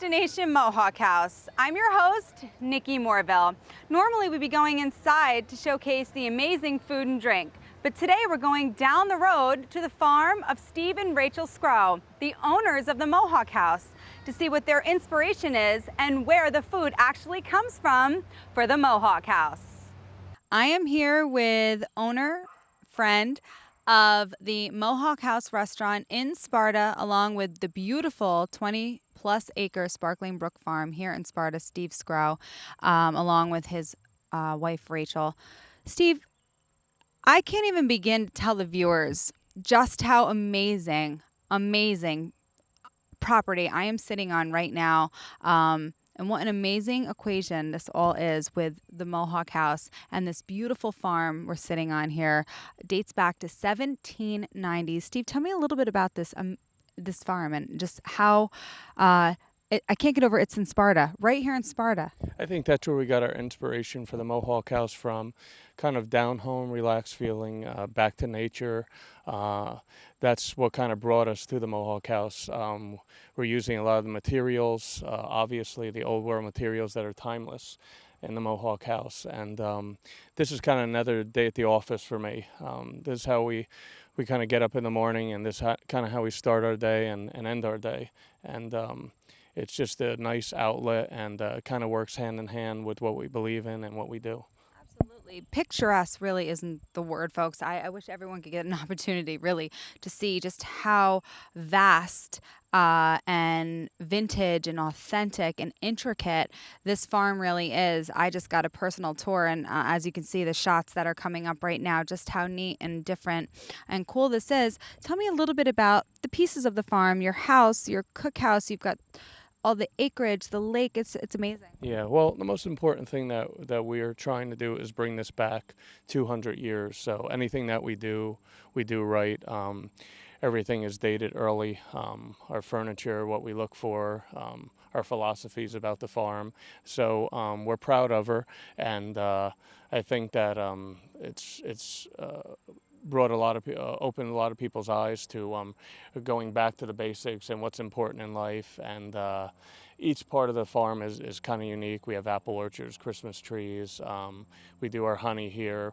Destination Mohawk House. I'm your host, Nikki Morville. Normally we'd be going inside to showcase the amazing food and drink, but today we're going down the road to the farm of Steve and Rachel Scrow, the owners of the Mohawk House, to see what their inspiration is and where the food actually comes from for the Mohawk House. I am here with owner, friend of the Mohawk House restaurant in Sparta, along with the beautiful 20-plus acre Sparkling Brook Farm here in Sparta, Steve Scrow, along with his wife, Rachel. Steve, I can't even begin to tell the viewers just how amazing property I am sitting on right now. And what an amazing equation this all is with the Mohawk House and this beautiful farm we're sitting on here. It dates back to 1790s. Steve, tell me a little bit about this farm and just how I can't get over it's in Sparta, right here in Sparta. I think that's where we got our inspiration for the Mohawk House from, kind of down home, relaxed feeling, back to nature. That's what kind of brought us to the Mohawk House. We're using a lot of the materials, obviously the old world materials that are timeless in the Mohawk House. And this is kind of another day at the office for me. This is how we kind of get up in the morning, and this kind of how we start our day and end our day. And it's just a nice outlet, and kind of works hand in hand with what we believe in and what we do. Absolutely. Picturesque really isn't the word, folks. I wish everyone could get an opportunity really to see just how vast and vintage and authentic and intricate this farm really is. I just got a personal tour, and as you can see, the shots that are coming up right now, just how neat and different and cool this is. Tell me a little bit about the pieces of the farm, your house, your cookhouse. You've got all the acreage, the lake. It's amazing. Yeah, well, the most important thing that we are trying to do is bring this back 200 years. So anything that we do right. Everything is dated early. Our furniture, what we look for, our philosophies about the farm. So we're proud of her, and I think that it's brought opened a lot of people's eyes to going back to the basics and what's important in life. And each part of the farm is kind of unique. We have apple orchards, Christmas trees. We do our honey here.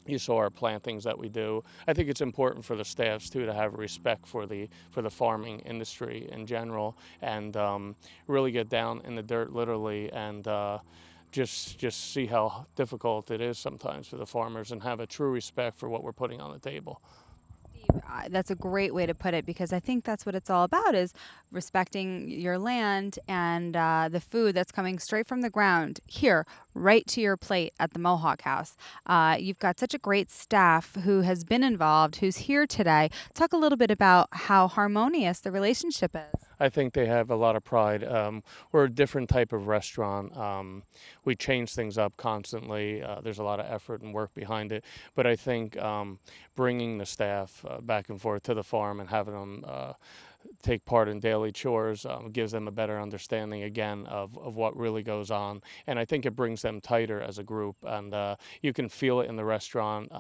You saw our plantings that we do. I think it's important for the staffs too to have respect for the farming industry in general, and really get down in the dirt literally, and just see how difficult it is sometimes for the farmers, and have a true respect for what we're putting on the table. That's a great way to put it, because I think that's what it's all about, is respecting your land and the food that's coming straight from the ground here, right to your plate at the Mohawk House. You've got such a great staff who has been involved, who's here today. Talk a little bit about how harmonious the relationship is. I think they have a lot of pride. We're a different type of restaurant. We change things up constantly. There's a lot of effort and work behind it. But I think bringing the staff back and forth to the farm and having them take part in daily chores gives them a better understanding again of what really goes on, and I think it brings them tighter as a group, and you can feel it in the restaurant.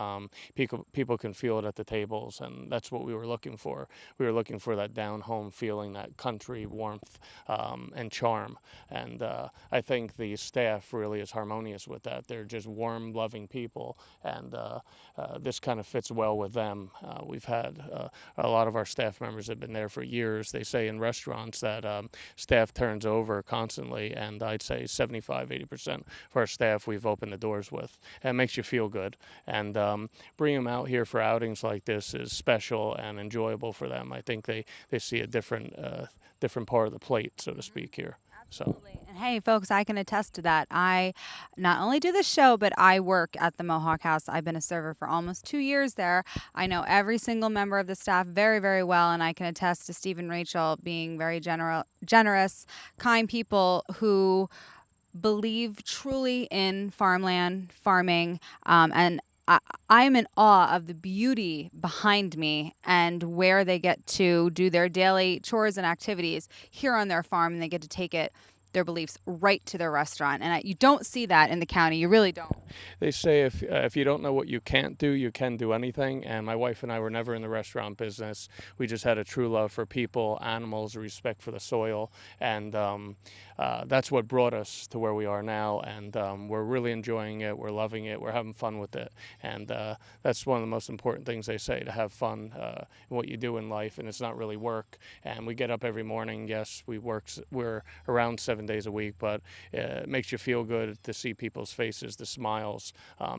People can feel it at the tables, and that's what we were looking for. We were looking for that down home feeling, that country warmth and charm, and I think the staff really is harmonious with that. They're just warm, loving people, and this kind of fits well with them. We've had a lot of our staff members have been there for years. They say in restaurants that staff turns over constantly, and I'd say 75-80% of our staff we've opened the doors with. And it makes you feel good, and bringing them out here for outings like this is special and enjoyable for them. I think they see a different part of the plate, so to speak, here. Absolutely. And hey, folks, I can attest to that. I not only do the show, but I work at the Mohawk House. I've been a server for almost 2 years there. I know every single member of the staff very, very well, and I can attest to Steve and Rachel being very generous, kind people who believe truly in farmland, farming, and I'm in awe of the beauty behind me and where they get to do their daily chores and activities here on their farm, and they get to take it their beliefs right to their restaurant. And you don't see that in the county. You really don't. They say if you don't know what you can't do, you can do anything. And my wife and I were never in the restaurant business. We just had a true love for people, animals, respect for the soil, and that's what brought us to where we are now. And we're really enjoying it. We're loving it. We're having fun with it. And that's one of the most important things they say, to have fun in what you do in life. And it's not really work. And we get up every morning. Yes, we're around 7 days a week, but it makes you feel good to see people's faces, the smiles,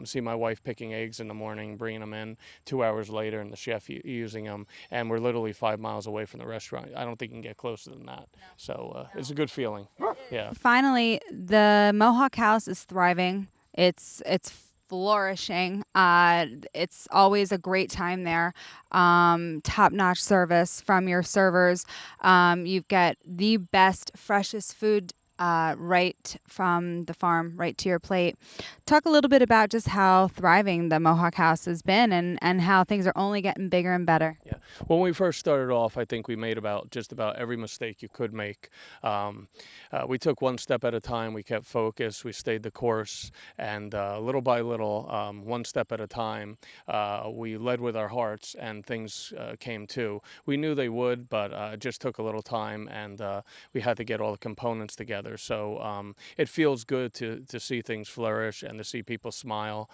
see my wife picking eggs in the morning, bringing them in 2 hours later, and the chef using them. And we're literally 5 miles away from the restaurant. I don't think you can get closer than that. So it's a good feeling. Yeah. Finally, the Mohawk House is thriving. It's flourishing. It's always a great time there. Top-notch service from your servers. You get the best, freshest food right from the farm, right to your plate. Talk a little bit about just how thriving the Mohawk House has been, and how things are only getting bigger and better. Yeah. When we first started off, I think we made just about every mistake you could make. We took one step at a time. We kept focused. We stayed the course, and little by little, one step at a time, we led with our hearts, and things came to. We knew they would, but it just took a little time, and we had to get all the components together. So it feels good to see things flourish and to see people smile.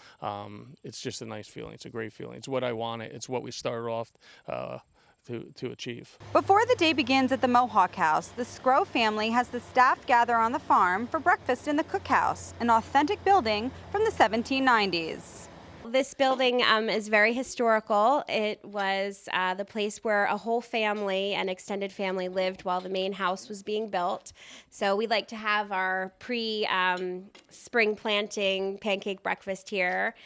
It's just a nice feeling. It's a great feeling. It's what I wanted. It's what we started off to achieve. Before the day begins at the Mohawk House, the Scrow family has the staff gather on the farm for breakfast in the cookhouse, an authentic building from the 1790s. This building is very historical. It was the place where a whole family and extended family lived while the main house was being built. So we like to have our pre-spring planting pancake breakfast here.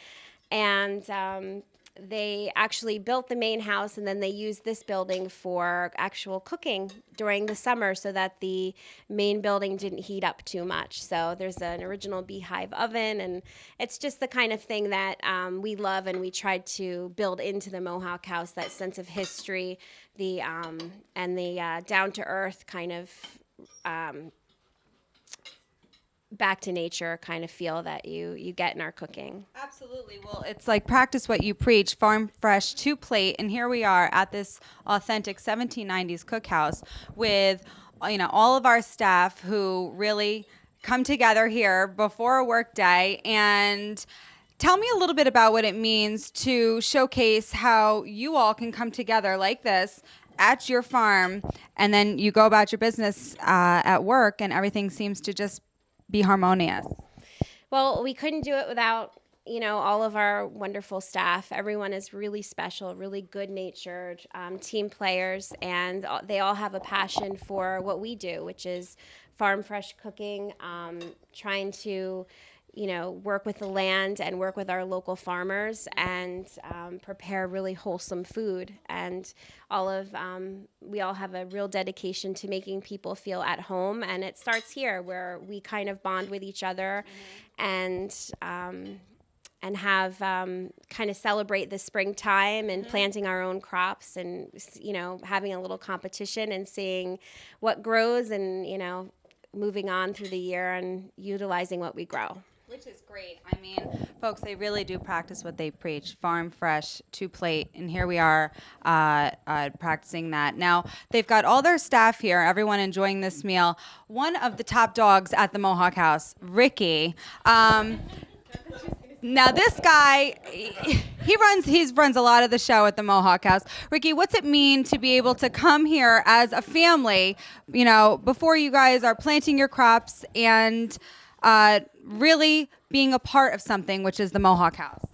And they actually built the main house, and then they used this building for actual cooking during the summer so that the main building didn't heat up too much. So there's an original beehive oven, and it's just the kind of thing that we love, and we tried to build into the Mohawk House, that sense of history, and the down-to-earth kind of back to nature kind of feel that you get in our cooking. Absolutely. Well, it's like practice what you preach, farm fresh to plate. And here we are at this authentic 1790s cookhouse with, all of our staff who really come together here before a work day. And tell me a little bit about what it means to showcase how you all can come together like this at your farm, and then you go about your business at work, and everything seems to just be harmonious. Well, we couldn't do it without, all of our wonderful staff. Everyone is really special, really good-natured team players, and they all have a passion for what we do, which is farm fresh cooking, trying to work with the land and work with our local farmers and prepare really wholesome food. And we all have a real dedication to making people feel at home. And it starts here, where we kind of bond with each other and have kind of celebrate the springtime and planting our own crops, and having a little competition and seeing what grows, and moving on through the year and utilizing what we grow. Which is great. I mean, folks, they really do practice what they preach, farm fresh to plate. And here we are practicing that. Now, they've got all their staff here, everyone enjoying this meal. One of the top dogs at the Mohawk House, Ricky. Now, this guy, he runs a lot of the show at the Mohawk House. Ricky, what's it mean to be able to come here as a family, before you guys are planting your crops and really being a part of something, which is the Mohawk House?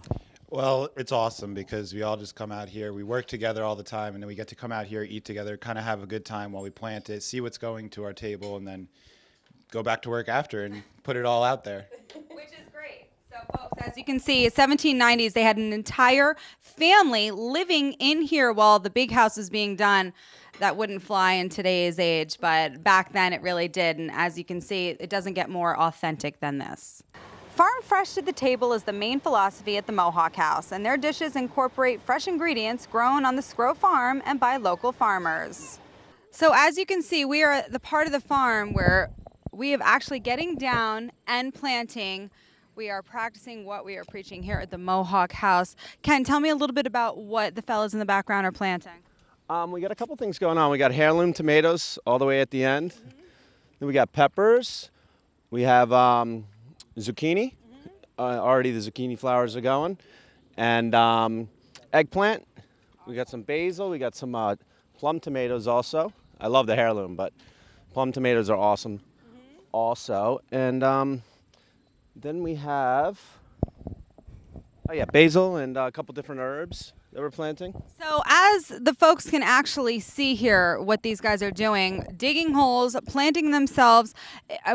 Well, it's awesome because we all just come out here. We work together all the time, and then we get to come out here, eat together, kind of have a good time while we plant it, see what's going to our table, and then go back to work after and put it all out there. Which is great. So, folks, as you can see, 1790s, they had an entire family living in here while the big house was being done. That wouldn't fly in today's age, but back then it really did. And as you can see, it doesn't get more authentic than this. Farm fresh to the table is the main philosophy at the Mohawk House, and their dishes incorporate fresh ingredients grown on the Scrow farm and by local farmers. So as you can see, we are at the part of the farm where we have actually getting down and planting. We are practicing what we are preaching here at the Mohawk House. Ken, tell me a little bit about what the fellas in the background are planting. We got a couple things going on. We got heirloom tomatoes all the way at the end. Then we got peppers. We have zucchini. Already the zucchini flowers are going. And eggplant. We got some basil. We got some plum tomatoes also. I love the heirloom, but plum tomatoes are awesome also. And then we have, basil and a couple different herbs that we're planting. So as the folks can actually see here what these guys are doing, digging holes, planting themselves.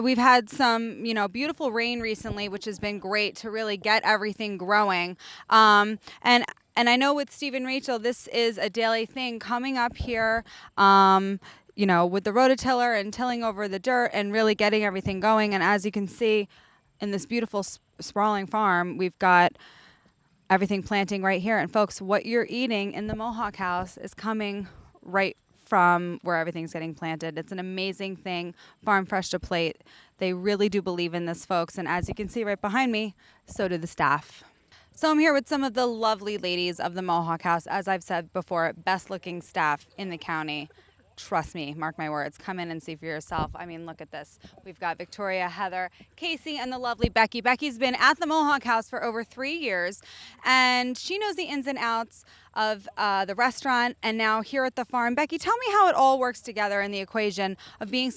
We've had some, beautiful rain recently, which has been great to really get everything growing. And I know with Steve and Rachel, this is a daily thing coming up here, with the rototiller and tilling over the dirt and really getting everything going. And as you can see in this beautiful sprawling farm, we've got everything planting right here. And folks, what you're eating in the Mohawk House is coming right from where everything's getting planted. It's an amazing thing, farm fresh to plate. They really do believe in this, folks. And as you can see right behind me, so do the staff. So I'm here with some of the lovely ladies of the Mohawk House. As I've said before, best looking staff in the county. Trust me, mark my words. Come in and see for yourself. I mean, look at this. We've got Victoria, Heather, Casey, and the lovely Becky. Becky's been at the Mohawk House for over 3 years, and she knows the ins and outs of the restaurant and now here at the farm. Becky, tell me how it all works together in the equation of being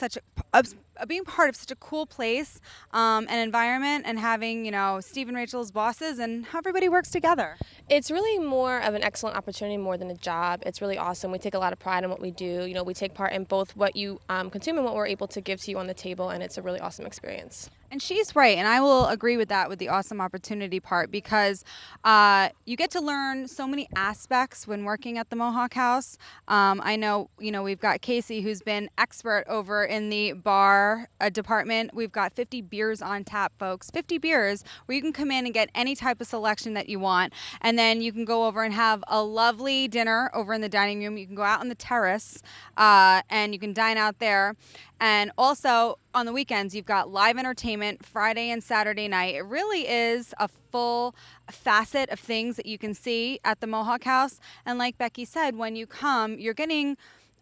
being part of such a cool place and environment, and having, Steve and Rachel's bosses, and how everybody works together. It's really more of an excellent opportunity more than a job. It's really awesome. We take a lot of pride in what we do. We take part in both what you consume and what we're able to give to you on the table, and it's a really awesome experience. And she's right, and I will agree with that, with the awesome opportunity part, because you get to learn so many aspects when working at the Mohawk House. I know, we've got Casey, who's been expert over in the bar department. We've got 50 beers on tap, folks. 50 beers where you can come in and get any type of selection that you want, and then you can go over and have a lovely dinner over in the dining room. You can go out on the terrace and you can dine out there. And also on the weekends, you've got live entertainment Friday and Saturday night. It really is a full facet of things that you can see at the Mohawk House. And like Becky said, when you come, you're getting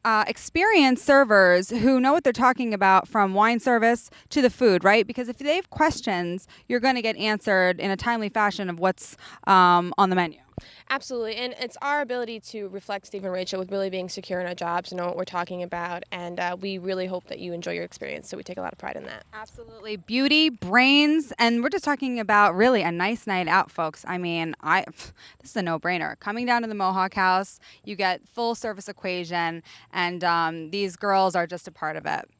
experienced servers who know what they're talking about, from wine service to the food, right? Because if they have questions, you're going to get answered in a timely fashion of what's on the menu. Absolutely, and it's our ability to reflect Steve and Rachel with really being secure in our jobs, know what we're talking about, and we really hope that you enjoy your experience, so we take a lot of pride in that. Absolutely. Beauty, brains, and we're just talking about really a nice night out, folks. I mean, this is a no-brainer. Coming down to the Mohawk House, you get full service equation, and these girls are just a part of it.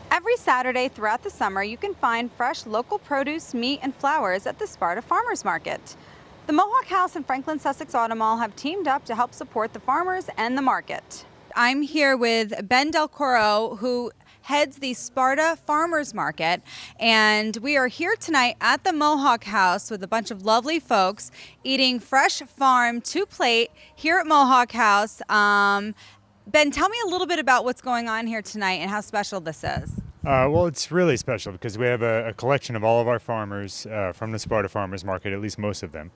Every Saturday throughout the summer, you can find fresh local produce, meat, and flowers at the Sparta Farmers Market. The Mohawk House and Franklin Sussex Auto Mall have teamed up to help support the farmers and the market. I'm here with Ben Del Coro, who heads the Sparta Farmers Market, and we are here tonight at the Mohawk House with a bunch of lovely folks eating fresh farm to plate here at Mohawk House. Ben, tell me a little bit about what's going on here tonight and how special this is. Well, it's really special because we have a collection of all of our farmers from the Sparta Farmers Market, at least most of them,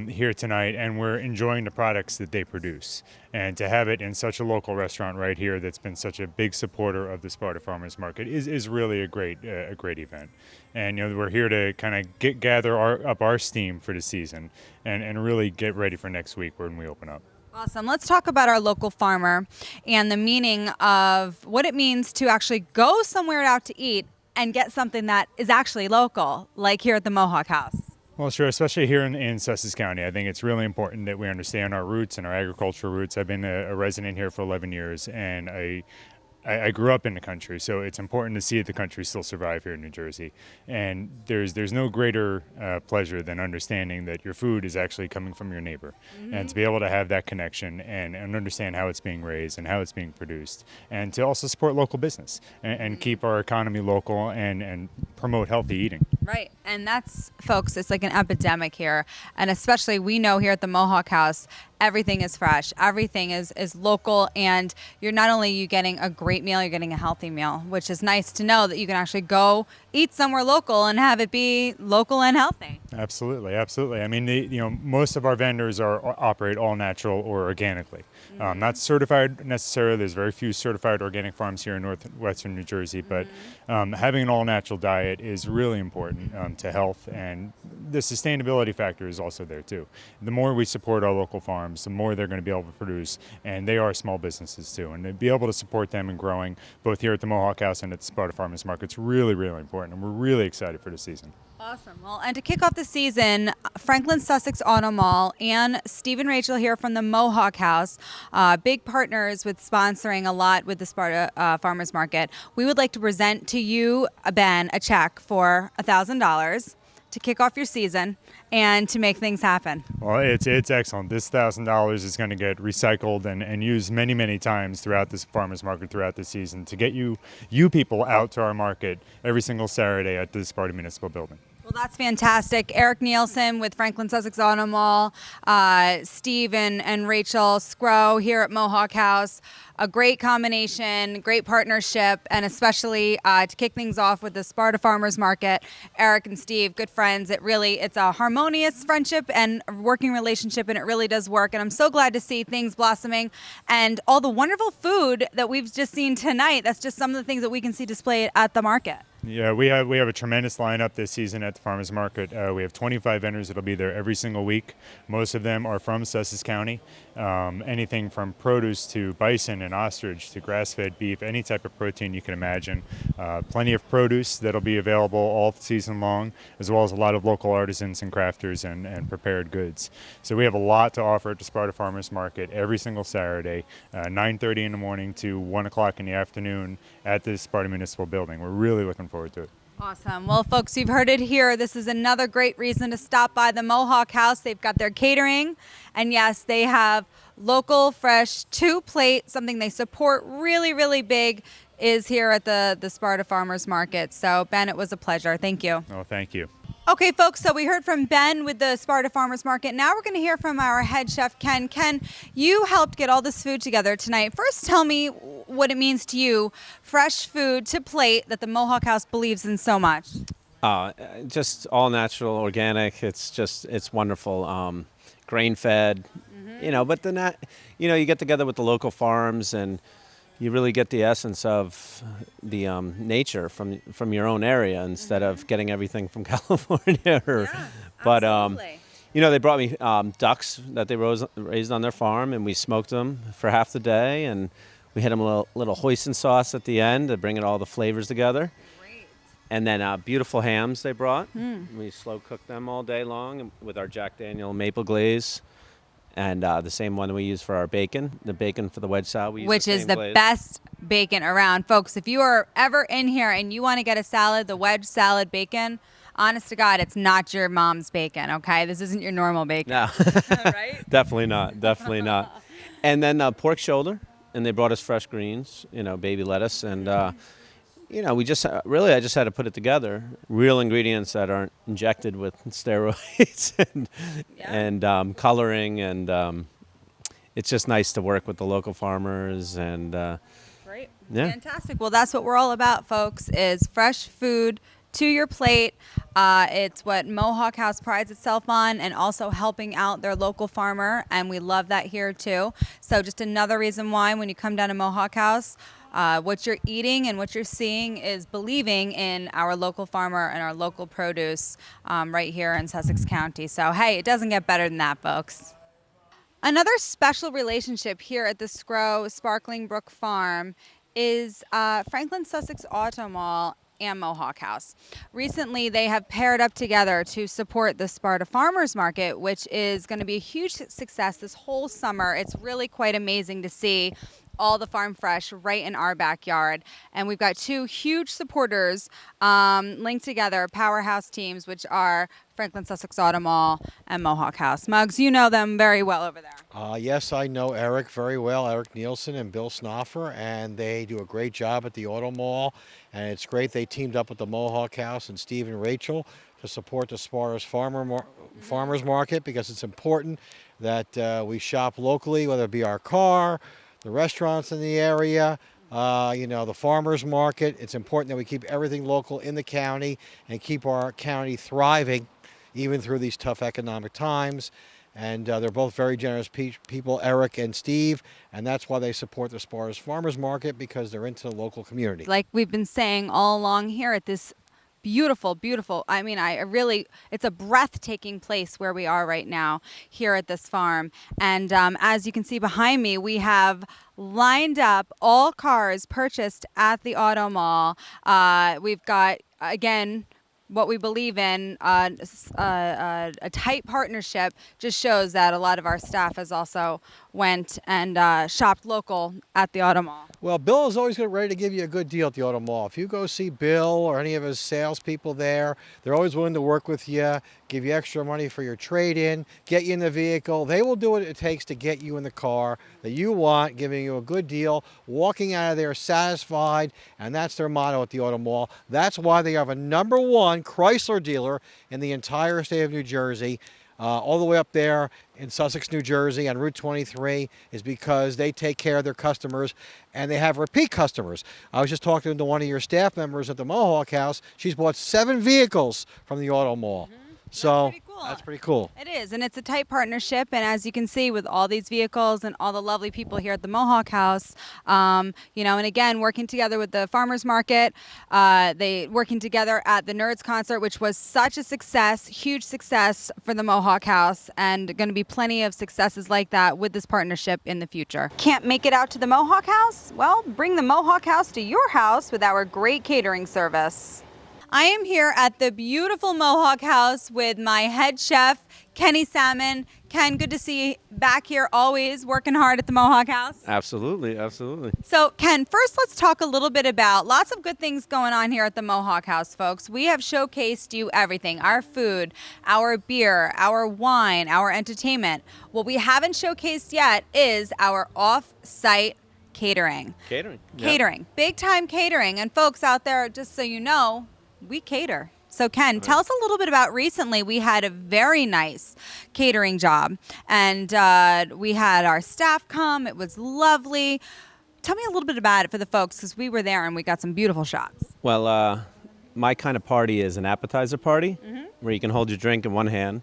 here tonight, and we're enjoying the products that they produce. And to have it in such a local restaurant right here that's been such a big supporter of the Sparta Farmers Market is really a great event. And we're here to kind of gather up our steam for the season and really get ready for next week when we open up. Awesome. Let's talk about our local farmer and the meaning of what it means to actually go somewhere out to eat and get something that is actually local, like here at the Mohawk House. Well, sure, especially here in Sussex County. I think it's really important that we understand our roots and our agricultural roots. I've been a resident here for 11 years, and I grew up in the country, so it's important to see the country still survive here in New Jersey. And there's no greater pleasure than understanding that your food is actually coming from your neighbor. Mm-hmm. And to be able to have that connection and understand how it's being raised and how it's being produced, and to also support local business and keep our economy local and promote healthy eating. Right. And that's, folks, it's like an epidemic here. And especially we know here at the Mohawk House, everything is fresh. Everything is local. And you're not only you getting a great meal, you're getting a healthy meal, which is nice to know that you can actually go eat somewhere local and have it be local and healthy. Absolutely, absolutely. I mean, most of our vendors operate all natural or organically. Not certified necessarily. There's very few certified organic farms here in northwestern New Jersey, but having an all natural diet is really important to health, and the sustainability factor is also there too. The more we support our local farms, the more they're going to be able to produce, and they are small businesses too. And to be able to support them in growing, both here at the Mohawk House and at the Sparta Farmers Market, is really, really important, and we're really excited for the season. Awesome. Well, and to kick off the season, Franklin Sussex Auto Mall and Steve and Rachel here from the Mohawk House, big partners with sponsoring a lot with the Sparta Farmers Market. We would like to present to you, Ben, a check for $1,000 to kick off your season and to make things happen. Well, it's excellent. This $1,000 is going to get recycled and used many, many times throughout this farmers market throughout the season to get you people out to our market every single Saturday at the Sparta Municipal Building. Well, that's fantastic. Eric Nielsen with Franklin Sussex Auto Mall, Steve and Rachel Scrow here at Mohawk House. A great combination, great partnership, and especially to kick things off with the Sparta Farmers Market. Eric and Steve, good friends. It's a harmonious friendship and working relationship, and it really does work. And I'm so glad to see things blossoming and all the wonderful food that we've just seen tonight. That's just some of the things that we can see displayed at the market. Yeah, we have a tremendous lineup this season at the farmers market. We have 25 vendors that'll be there every single week. Most of them are from Sussex County. Anything from produce to bison and ostrich to grass-fed beef, any type of protein you can imagine. Plenty of produce that'll be available all season long, as well as a lot of local artisans and crafters and prepared goods. So we have a lot to offer at the Sparta Farmers Market every single Saturday, 9:30 in the morning to 1 o'clock in the afternoon at the Sparta Municipal Building. We're really looking forward to it. Awesome. Well, folks, you've heard it here. This is another great reason to stop by the Mohawk House. They've got their catering, and yes, they have local, fresh, two-plate, something they support really, really big is here at the Sparta Farmers Market. So, Ben, it was a pleasure. Thank you. Oh, thank you. Okay, folks, so we heard from Ben with the Sparta Farmers Market. Now we're going to hear from our head chef, Ken. Ken, you helped get all this food together tonight. First, tell me what it means to you, fresh food to plate that the Mohawk House believes in so much. Just all natural, organic. It's wonderful. Grain fed, but then you get together with the local farms and you really get the essence of the nature from your own area instead of getting everything from California. But they brought me ducks that they raised on their farm, and we smoked them for half the day, and we had them a little hoisin sauce at the end to bring all the flavors together. Great. And then beautiful hams they brought. We slow cooked them all day long with our Jack Daniel maple glaze. And the same one we use for our bacon, the bacon for the wedge salad. Which is the best bacon around. Folks, if you are ever in here and you want to get a salad, the wedge salad bacon, honest to God, it's not your mom's bacon, okay? This isn't your normal bacon. No. Right? Definitely not. And then pork shoulder, and they brought us fresh greens, baby lettuce, and I just had to put it together. Real ingredients that aren't injected with steroids and coloring, and it's just nice to work with the local farmers. And Great. Yeah. Fantastic. Well, that's what we're all about, folks, is fresh food to your plate. It's what Mohawk House prides itself on, and also helping out their local farmer, and we love that here too. So just another reason why when you come down to Mohawk House, what you're eating and what you're seeing is believing in our local farmer and our local produce right here in Sussex County. So, hey, it doesn't get better than that, folks. Another special relationship here at the Scrow Sparkling Brook Farm is Franklin Sussex Auto Mall and Mohawk House. Recently, they have paired up together to support the Sparta Farmers Market, which is going to be a huge success this whole summer. It's really quite amazing to see all the farm fresh right in our backyard. And we've got two huge supporters linked together, powerhouse teams, which are Franklin Sussex Auto Mall and Mohawk House. Muggs, you know them very well over there. Yes, I know Eric very well, Eric Nielsen and Bill Snoffer, and they do a great job at the Auto Mall. And it's great they teamed up with the Mohawk House and Steve and Rachel to support the Sparta's Farmers Market, because it's important that we shop locally, whether it be our car, the restaurants in the area, the farmers market. It's important that we keep everything local in the county and keep our county thriving even through these tough economic times. And they're both very generous people, Eric and Steve, and that's why they support the Sparta's Farmers Market, because they're into the local community. Like we've been saying all along here at this beautiful, beautiful, it's a breathtaking place where we are right now here at this farm. And as you can see behind me, we have lined up all cars purchased at the Auto Mall. We've got, again, what we believe in, a tight partnership. Just shows that a lot of our staff has also went and shopped local at the Auto Mall. Well, Bill is always ready to give you a good deal at the Auto Mall. If you go see Bill or any of his salespeople there, they're always willing to work with you, give you extra money for your trade-in, get you in the vehicle. They will do what it takes to get you in the car that you want, giving you a good deal, walking out of there satisfied, and that's their motto at the Auto Mall. That's why they have a #1 Chrysler dealer in the entire state of New Jersey. All the way up there in Sussex, New Jersey on Route 23, is because they take care of their customers and they have repeat customers. I was just talking to one of your staff members at the Mohawk House. She's bought 7 vehicles from the Auto Mall. So that's pretty cool. It is, and it's a tight partnership. And as you can see, with all these vehicles and all the lovely people here at the Mohawk House, and again, working together with the farmers market, they working together at the Nerds concert, which was such a success, huge success for the Mohawk House, and going to be plenty of successes like that with this partnership in the future. Can't make it out to the Mohawk House? Well, bring the Mohawk House to your house with our great catering service. I am here at the beautiful Mohawk House with my head chef, Kenny Salmon. Ken, good to see you back here, always working hard at the Mohawk House. Absolutely, absolutely. So, Ken, first let's talk a little bit about lots of good things going on here at the Mohawk House, folks. We have showcased you everything, our food, our beer, our wine, our entertainment. What we haven't showcased yet is our off-site catering. Catering. Catering, big time catering. And folks out there, just so you know, we cater. So Ken, tell us a little bit about recently. We had a very nice catering job, and we had our staff come. It was lovely. Tell me a little bit about it for the folks, because we were there and we got some beautiful shots. Well, my kind of party is an appetizer party, where you can hold your drink in one hand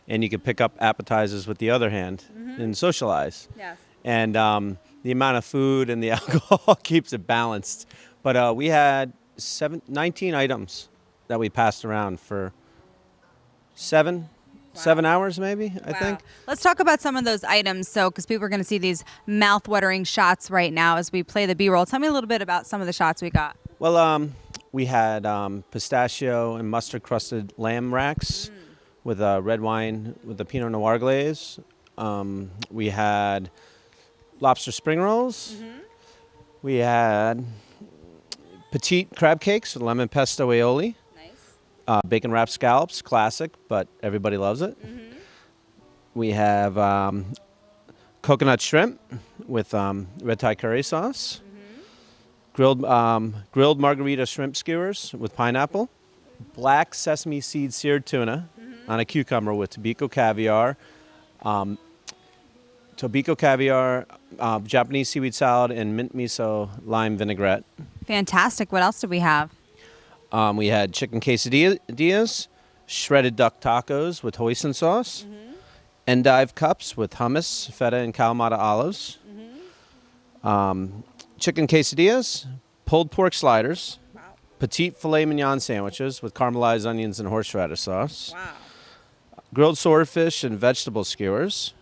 and you can pick up appetizers with the other hand and socialize. Yes. And the amount of food and the alcohol keeps it balanced. But we had 19 items that we passed around for 7 hours, maybe, I think. Let's talk about some of those items, because people are going to see these mouth-watering shots right now as we play the B-roll. Tell me a little bit about some of the shots we got. Well, we had pistachio and mustard-crusted lamb racks with red wine with the Pinot Noir glaze. We had lobster spring rolls. We had petite crab cakes with lemon pesto aioli. Nice. Bacon wrapped scallops, classic, but everybody loves it. We have coconut shrimp with red Thai curry sauce. Grilled margarita shrimp skewers with pineapple. Black sesame seed seared tuna on a cucumber with Tobiko caviar. Japanese seaweed salad, and mint miso lime vinaigrette. Fantastic. What else did we have? We had chicken quesadillas, shredded duck tacos with hoisin sauce, endive cups with hummus, feta, and Kalamata olives. Chicken quesadillas, pulled pork sliders, petite filet mignon sandwiches with caramelized onions and horseradish sauce, grilled swordfish and vegetable skewers,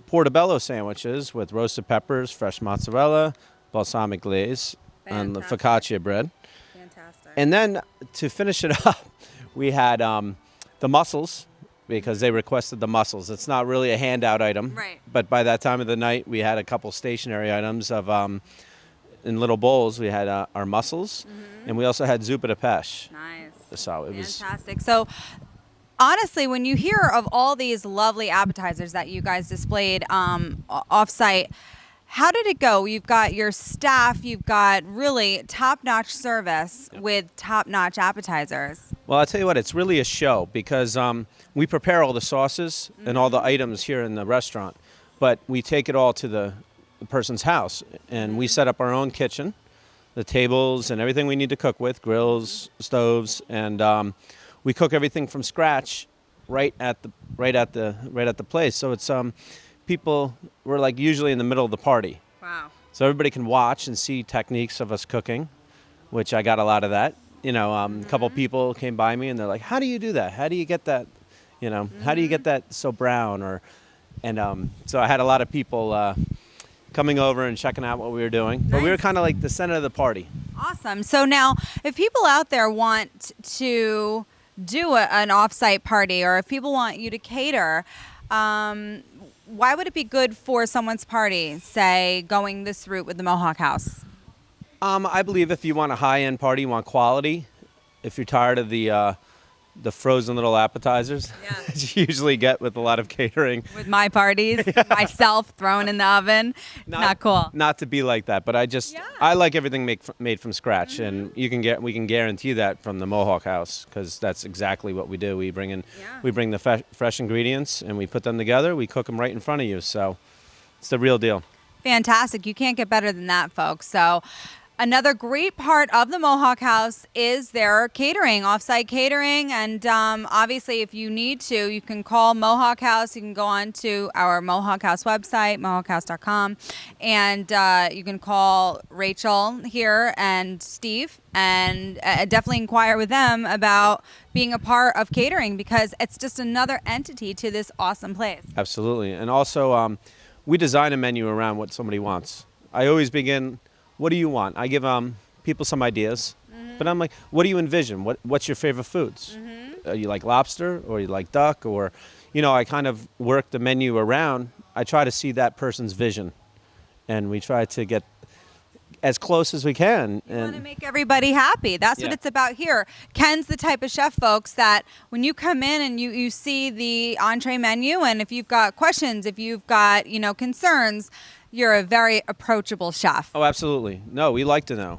portobello sandwiches with roasted peppers, fresh mozzarella, balsamic glaze, and the focaccia bread. Fantastic. And then to finish it up, we had the mussels because they requested the mussels. It's not really a handout item, Right. but by that time of the night, we had a couple stationary items of in little bowls. We had our mussels, and we also had zuppa de pêche. Nice. So it was Fantastic. So honestly, when you hear of all these lovely appetizers that you guys displayed off-site, how did it go? You've got your staff, you've got really top-notch service with top-notch appetizers. Well, I'll tell you what, it's really a show because we prepare all the sauces and all the items here in the restaurant, but we take it all to the person's house, and we set up our own kitchen, the tables and everything we need to cook with, grills, stoves, and we cook everything from scratch right at the place. So it's people, we're like usually in the middle of the party. Wow. So everybody can watch and see techniques of us cooking, which I got a lot of that. You know, a couple people came by me and they're like, "How do you do that? How do you get that? You know, how do you get that so brown?" So I had a lot of people coming over and checking out what we were doing. But we were kind of like the center of the party. Awesome. So now, if people out there want to do an off-site party, or if people want you to cater, why would it be good for someone's party, say, going this route with the Mohawk House? I believe if you want a high-end party, you want quality. If you're tired of the frozen little appetizers that you usually get with a lot of catering. With my parties, myself thrown in the oven. It's not cool. Not to be like that, but I like everything made from scratch, and we can guarantee that from the Mohawk House, because that's exactly what we do. We bring the fresh ingredients and we put them together. We cook them right in front of you, so it's the real deal. Fantastic. You can't get better than that, folks. So another great part of the Mohawk House is their catering, off-site catering. And obviously, if you need to, you can call Mohawk House. You can go on to our Mohawk House website, mohawkhouse.com. And you can call Rachel here and Steve and definitely inquire with them about being a part of catering, because it's just another entity to this awesome place. Absolutely. And also, we design a menu around what somebody wants. I always begin, what do you want? I give people some ideas, but I'm like, what do you envision? What's your favorite foods? You like lobster, or you like duck, or, I kind of work the menu around. I try to see that person's vision, and we try to get as close as we can. You want to make everybody happy. That's what it's about here. Ken's the type of chef, folks, that when you come in and you see the entree menu, and if you've got questions, if you've got, concerns, you're a very approachable chef. Oh, absolutely. No, we like to know.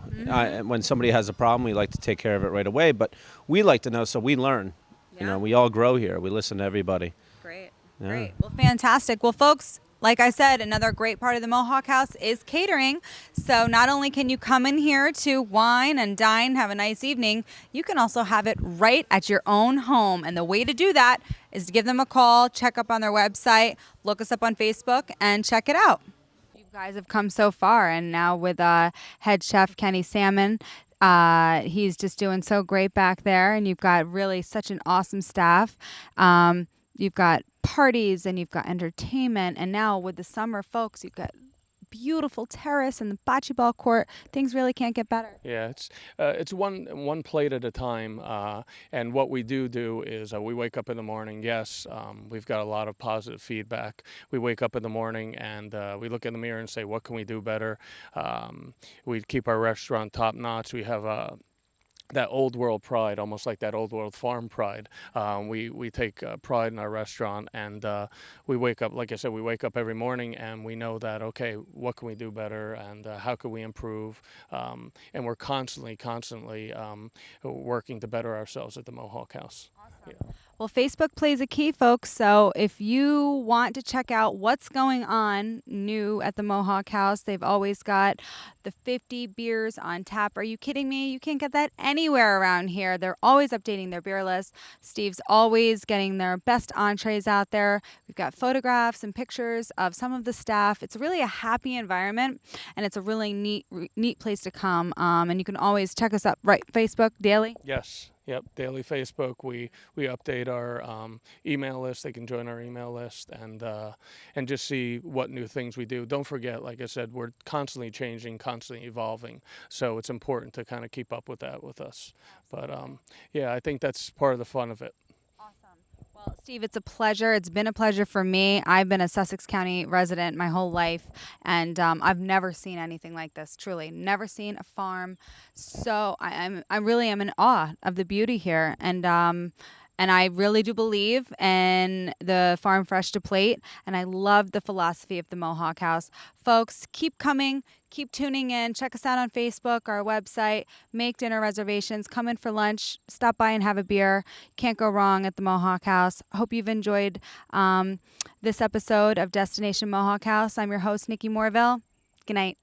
When somebody has a problem, we like to take care of it right away, but we like to know so we learn. Yeah. We all grow here. We listen to everybody. Great. Yeah. Great. Well, fantastic. Well, folks, like I said, another great part of the Mohawk House is catering. So not only can you come in here to wine and dine, have a nice evening, you can also have it right at your own home. And the way to do that is to give them a call, check up on their website, look us up on Facebook, and check it out. You guys have come so far, and now with head chef Kenny Salmon, he's just doing so great back there, and you've got really such an awesome staff. You've got parties and you've got entertainment, and now with the summer, folks, you've got beautiful terrace and the bocce ball court. Things really can't get better. Yeah, it's one plate at a time, and what we do is we wake up in the morning. Yes, we've got a lot of positive feedback. We wake up in the morning and we look in the mirror and say, what can we do better? We keep our restaurant top notch. We have that old world pride, almost like that old world farm pride. We take pride in our restaurant, and we wake up, like I said, we wake up every morning and we know that, okay, what can we do better, and how can we improve? And we're constantly working to better ourselves at the Mohawk House. Awesome. Yeah. Well, Facebook plays a key, folks. So if you want to check out what's going on new at the Mohawk House, they've always got the 50 beers on tap. Are you kidding me? You can't get that anywhere around here. They're always updating their beer list. Steve's always getting their best entrees out there. We've got photographs and pictures of some of the staff. It's really a happy environment, and it's a really neat place to come. And you can always check us up, right, Facebook daily? Yes. Yep, daily Facebook. We update our email list. They can join our email list and just see what new things we do. Don't forget, like I said, we're constantly changing, constantly evolving. So it's important to kind of keep up with that with us. But yeah, I think that's part of the fun of it. Awesome. Well, Well, Steve, it's a pleasure. It's been a pleasure for me. I've been a Sussex County resident my whole life, and I've never seen anything like this. Truly, never seen a farm. So I really am in awe of the beauty here, and I really do believe in the farm fresh to plate, and I love the philosophy of the Mohawk House. Folks, keep coming, keep tuning in. Check us out on Facebook, our website, make dinner reservations, come in for lunch, stop by and have a beer. Can't go wrong at the Mohawk House. Hope you've enjoyed this episode of Destination Mohawk House. I'm your host, Nikki Morville. Good night.